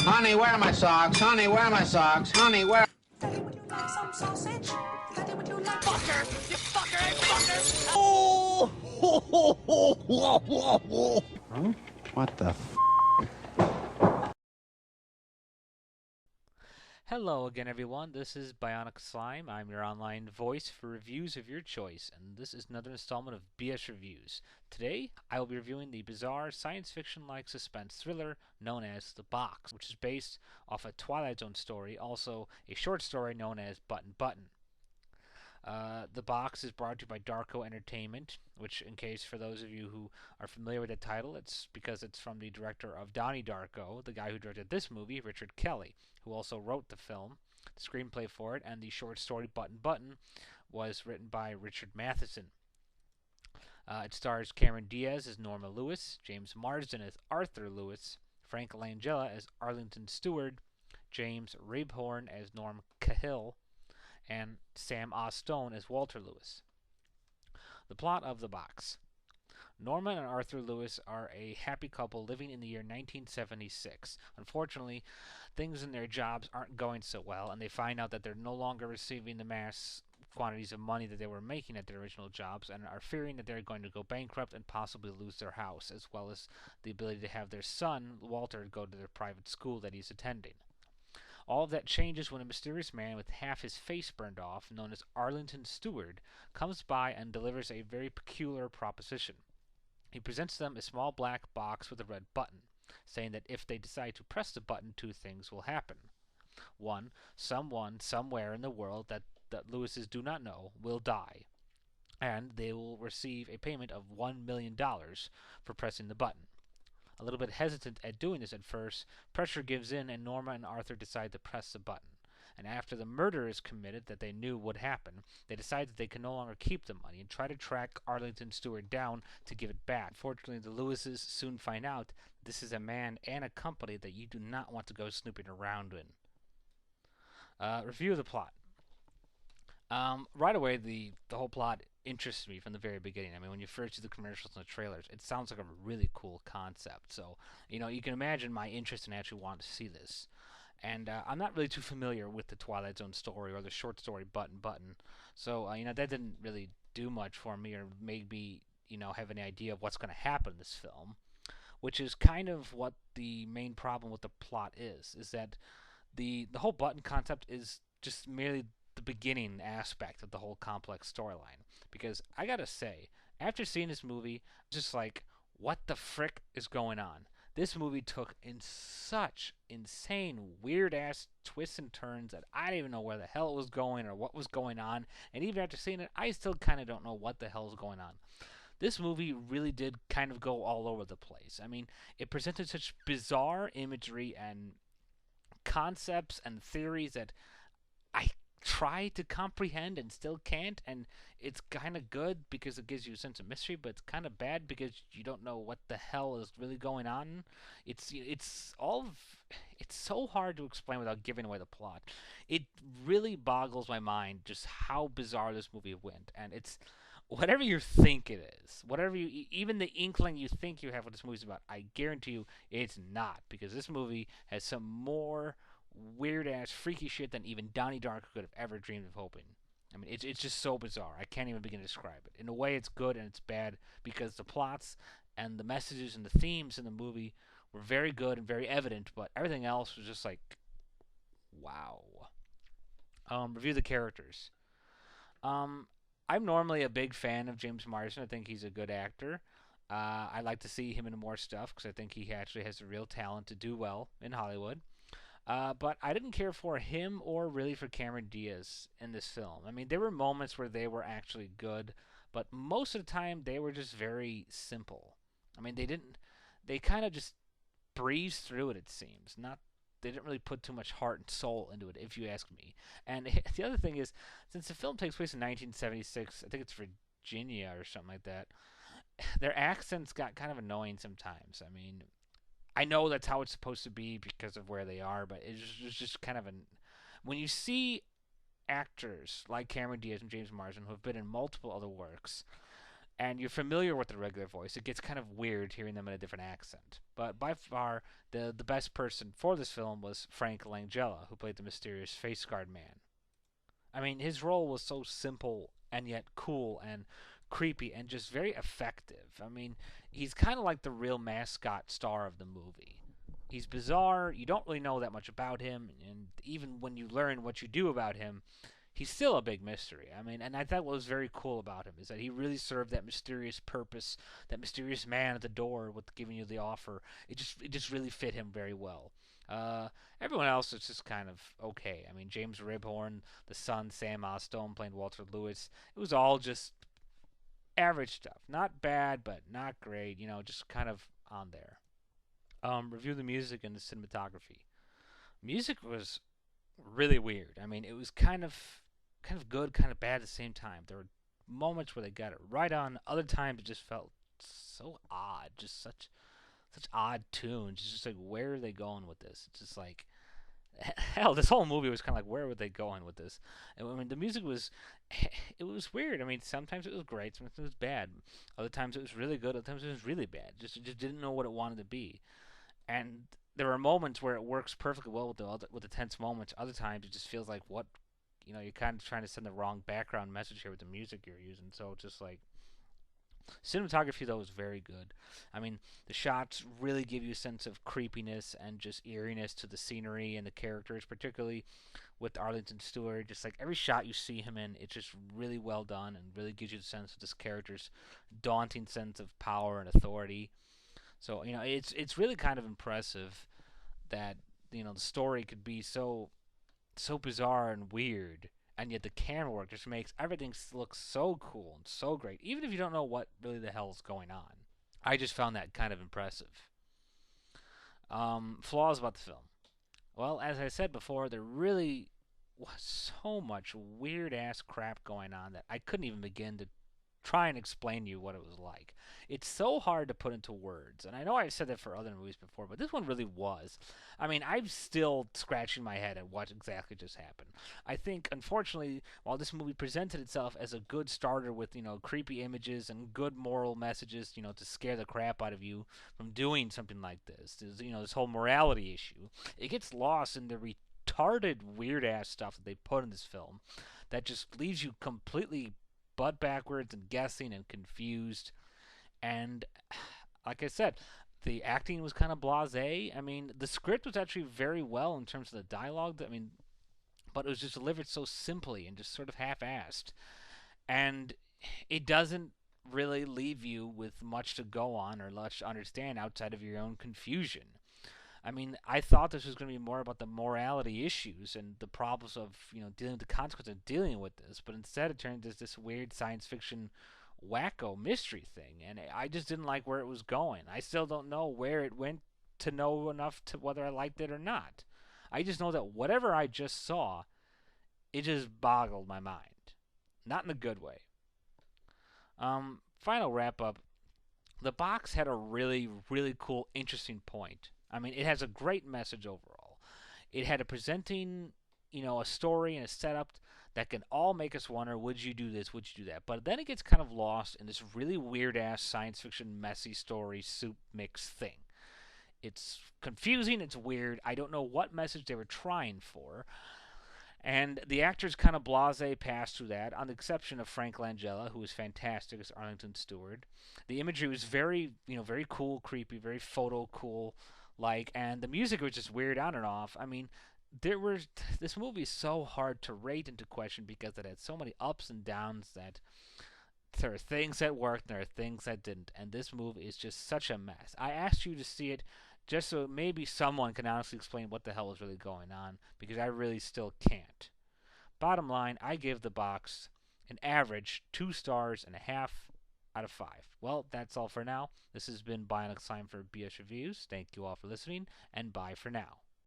Honey, where are my socks? Honey, where are my socks? Honey, where... Daddy, would you like some sausage? Daddy, would you like... Fucker! You fucker! Hey, fucker! Oh! Huh? What the f... Hello again, everyone. This is Bionic Slime. I'm your online voice for reviews of your choice, and this is another installment of BS Reviews. Today, I will be reviewing the bizarre science fiction-like suspense thriller known as The Box, which is based off a Twilight Zone story, also a short story known as Button Button. The Box is brought to you by Darko Entertainment, which, in case for those of you who are familiar with the title, it's because it's from the director of Donnie Darko, the guy who directed this movie, Richard Kelly, who also wrote the film, the screenplay for it, and the short story Button Button was written by Richard Matheson. It stars Cameron Diaz as Norma Lewis, James Marsden as Arthur Lewis, Frank Langella as Arlington Stewart, James Rebhorn as Norm Cahill, and Sam Stone as Walter Lewis. The plot of The Box. Norma and Arthur Lewis are a happy couple living in the year 1976. Unfortunately, things in their jobs aren't going so well, and they find out that they're no longer receiving the mass quantities of money that they were making at their original jobs, and are fearing that they're going to go bankrupt and possibly lose their house, as well as the ability to have their son, Walter, go to their private school that he's attending. All of that changes when a mysterious man with half his face burned off, known as Arlington Stewart, comes by and delivers a very peculiar proposition. He presents them a small black box with a red button, saying that if they decide to press the button, two things will happen. One, someone somewhere in the world that Lewises do not know will die, and they will receive a payment of $1 million for pressing the button. A little bit hesitant at doing this at first, pressure gives in and Norma and Arthur decide to press the button. And after the murder is committed that they knew would happen, they decide that they can no longer keep the money and try to track Arlington Stewart down to give it back. Fortunately, the Lewises soon find out this is a man and a company that you do not want to go snooping around in. Review of the plot. Right away, the whole plot interests me from the very beginning. I mean, when you first see the commercials and the trailers, it sounds like a really cool concept. So, you can imagine my interest in actually wanting to see this. And I'm not really too familiar with the Twilight Zone story or the short story Button Button. So, that didn't really do much for me or make me, have any idea of what's going to happen in this film. Which is kind of what the main problem with the plot is that the whole button concept is just merely the beginning aspect of the whole complex storyline. Because I gotta say, after seeing this movie, just like, what the frick is going on? This movie took in such insane, weird-ass twists and turns that I didn't even know where the hell it was going or what was going on. And even after seeing it, I still kind of don't know what the hell is going on. This movie really did kind of go all over the place. I mean, it presented such bizarre imagery and concepts and theories that I try to comprehend and still can't, and it's kind of good because it gives you a sense of mystery, but it's kind of bad because you don't know what the hell is really going on. It's so hard to explain without giving away the plot. It really boggles my mind just how bizarre this movie went, and it's whatever you think it is, even the inkling you think you have what this movie's about, I guarantee you it's not, because this movie has some more weird-ass, freaky shit than even Donnie Darko could have ever dreamed of hoping. I mean, it's just so bizarre. I can't even begin to describe it. In a way, it's good and it's bad because the plots and the messages and the themes in the movie were very good and very evident, but everything else was just like, wow. Review the characters. I'm normally a big fan of James Marsden. I think he's a good actor. I like to see him in more stuff because I think he actually has the real talent to do well in Hollywood. But I didn't care for him or really for Cameron Diaz in this film. I mean, there were moments where they were actually good, but most of the time they were just very simple. I mean, they kind of just breezed through it seems. They didn't really put too much heart and soul into it, if you ask me. And the other thing is, since the film takes place in 1976, I think it's Virginia or something like that, their accents got kind of annoying sometimes. I mean, I know that's how it's supposed to be because of where they are, but it's just kind of when you see actors like Cameron Diaz and James Marsden who have been in multiple other works, and you're familiar with the regular voice, it gets kind of weird hearing them in a different accent. But by far, the best person for this film was Frank Langella, who played the mysterious face guard man. I mean, his role was so simple and yet cool and creepy and just very effective. I mean, he's kind of like the real mascot star of the movie. He's bizarre, you don't really know that much about him, and even when you learn what you do about him, he's still a big mystery. I mean, and I thought what was very cool about him is that he really served that mysterious purpose, that mysterious man at the door with giving you the offer. It just really fit him very well. Everyone else is just kind of okay. I mean, James Ribhorn, the son, Sam Ostone playing Walter Lewis. It was all just average stuff. Not bad, but not great. You know, just kind of on there. Review the music and the cinematography. Music was really weird. I mean, it was kind of good, kind of bad at the same time. There were moments where they got it right on. Other times it just felt so odd. Just such odd tunes. It's just like, where are they going with this? It's just like, hell, this whole movie was kind of like, where were they going with this? And, I mean, the music was, it was weird. I mean, sometimes it was great, sometimes it was bad. Other times it was really good, other times it was really bad. It just didn't know what it wanted to be. And there are moments where it works perfectly well with the tense moments. Other times it just feels like, what, you know, you're kind of trying to send the wrong background message here with the music you're using. So it's just like, cinematography though was very good. I mean, the shots really give you a sense of creepiness and just eeriness to the scenery and the characters, particularly with Arlington Stewart. Just like every shot you see him in, it's just really well done and really gives you the sense of this character's daunting sense of power and authority. So, you know, it's really kind of impressive that, you know, the story could be so bizarre and weird, and yet the camera work just makes everything look so cool and so great, even if you don't know what really the hell is going on. I just found that kind of impressive. Flaws about the film. Well, as I said before, there really was so much weird ass crap going on that I couldn't even begin to try and explain to you what it was like. It's so hard to put into words, and I know I've said that for other movies before, but this one really was. I mean, I'm still scratching my head at what exactly just happened. I think, unfortunately, while this movie presented itself as a good starter with, you know, creepy images and good moral messages, you know, to scare the crap out of you from doing something like you know, this whole morality issue, it gets lost in the retarded, weird-ass stuff that they put in this film that just leaves you completely butt backwards and guessing and confused. And like I said, the acting was kind of blasé. I mean, the script was actually very well in terms of the dialogue. I mean, but it was just delivered so simply and just sort of half-assed. And it doesn't really leave you with much to go on or much to understand outside of your own confusion. I mean, I thought this was going to be more about the morality issues and the problems of, you know, dealing with the consequences of dealing with this, but instead it turned into this weird science fiction wacko mystery thing, and I just didn't like where it was going. I still don't know where it went to know enough to whether I liked it or not. I just know that whatever I just saw, it just boggled my mind. Not in a good way. Final wrap up. The box had a really, really cool, interesting point. I mean, it has a great message overall. It had a presenting, you know, a story and a setup that can all make us wonder, would you do this, would you do that? But then it gets kind of lost in this really weird-ass science fiction messy story soup mix thing. It's confusing, it's weird, I don't know what message they were trying for. And the actors kind of blasé passed through that, on the exception of Frank Langella, who was fantastic as Arlington Stewart. The imagery was very, you know, very cool, creepy, very photo cool, like, and the music was just weird on and off. I mean, this movie is so hard to rate and to question because it had so many ups and downs that there are things that worked and there are things that didn't. And this movie is just such a mess. I asked you to see it just so maybe someone can honestly explain what the hell is really going on, because I really still can't. Bottom line, I give the box an average 2.5 stars out of 5. Well, that's all for now. This has been Bionic Slime for BS Reviews. Thank you all for listening, and bye for now.